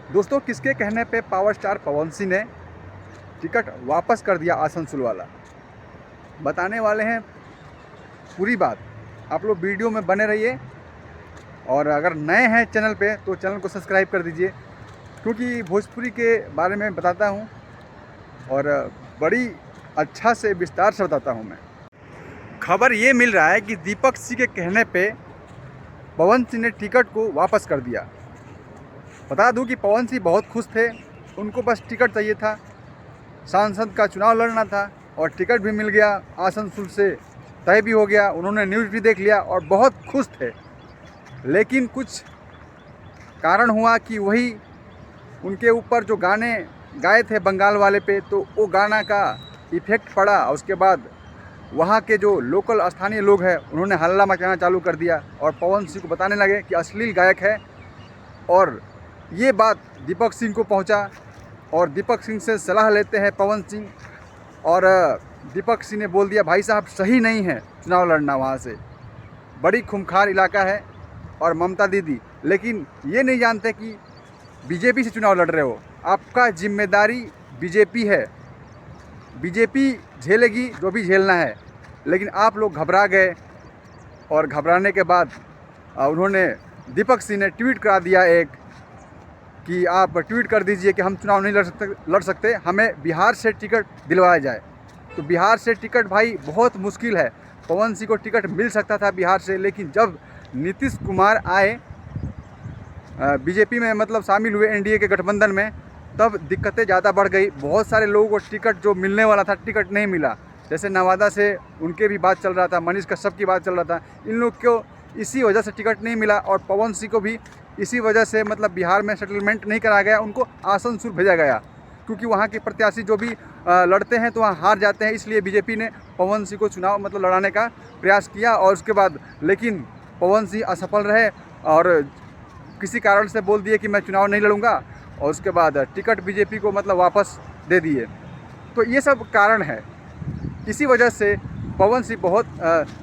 दोस्तों, किसके कहने पे पावर स्टार पवन सिंह ने टिकट वापस कर दिया आसनसोल वाला, बताने वाले हैं पूरी बात। आप लोग वीडियो में बने रहिए और अगर नए हैं चैनल पे तो चैनल को सब्सक्राइब कर दीजिए, क्योंकि भोजपुरी के बारे में बताता हूँ और बड़ी अच्छा से विस्तार से बताता हूँ मैं। खबर ये मिल रहा है कि दीपक सिंह के कहने पे पवन सिंह ने टिकट को वापस कर दिया। बता दूं कि पवन सिंह बहुत खुश थे, उनको बस टिकट चाहिए था, सांसद का चुनाव लड़ना था और टिकट भी मिल गया, आसनसोल से तय भी हो गया। उन्होंने न्यूज़ भी देख लिया और बहुत खुश थे। लेकिन कुछ कारण हुआ कि वही उनके ऊपर जो गाने गाए थे बंगाल वाले पे, तो वो गाना का इफ़ेक्ट पड़ा। उसके बाद वहाँ के जो लोकल स्थानीय लोग हैं उन्होंने हल्ला मचाना चालू कर दिया और पवन सिंह को बताने लगे कि अश्लील गायक है। और ये बात दीपक सिंह को पहुंचा और दीपक सिंह से सलाह लेते हैं पवन सिंह, और दीपक सिंह ने बोल दिया, भाई साहब सही नहीं है चुनाव लड़ना वहाँ से, बड़ी खूंखार इलाका है और ममता दीदी, लेकिन ये नहीं जानते कि बीजेपी से चुनाव लड़ रहे हो, आपका जिम्मेदारी बीजेपी है, बीजेपी झेलेगी जो भी झेलना है। लेकिन आप लोग घबरा गए और घबराने के बाद उन्होंने दीपक सिंह ने ट्वीट करा दिया एक कि आप ट्वीट कर दीजिए कि हम चुनाव नहीं लड़ सकते, हमें बिहार से टिकट दिलवाया जाए। तो बिहार से टिकट भाई बहुत मुश्किल है। पवन सिंह को टिकट मिल सकता था बिहार से, लेकिन जब नीतीश कुमार आए बीजेपी में, मतलब शामिल हुए एनडीए के गठबंधन में, तब दिक्कतें ज़्यादा बढ़ गई। बहुत सारे लोगों को टिकट जो मिलने वाला था टिकट नहीं मिला। जैसे नवादा से उनके भी बात चल रहा था, मनीष कश्यप की बात चल रहा था, इन लोग को इसी वजह से टिकट नहीं मिला। और पवन सिंह को भी इसी वजह से, मतलब बिहार में सेटलमेंट नहीं कराया गया, उनको आसनसोल भेजा गया, क्योंकि वहाँ के प्रत्याशी जो भी लड़ते हैं तो वहाँ हार जाते हैं। इसलिए बीजेपी ने पवन सिंह को चुनाव मतलब लड़ाने का प्रयास किया और उसके बाद लेकिन पवन सिंह असफल रहे और किसी कारण से बोल दिए कि मैं चुनाव नहीं लड़ूंगा, और उसके बाद टिकट बीजेपी को मतलब वापस दे दिए। तो ये सब कारण है, इसी वजह से पवन सिंह बहुत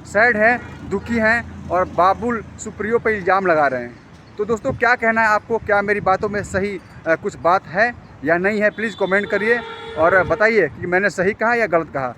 सैड हैं, दुखी हैं और बाबुल सुप्रियो पर इल्ज़ाम लगा रहे हैं। तो दोस्तों, क्या कहना है आपको? क्या मेरी बातों में सही कुछ बात है या नहीं है? प्लीज़ कमेंट करिए और बताइए कि मैंने सही कहा या गलत कहा।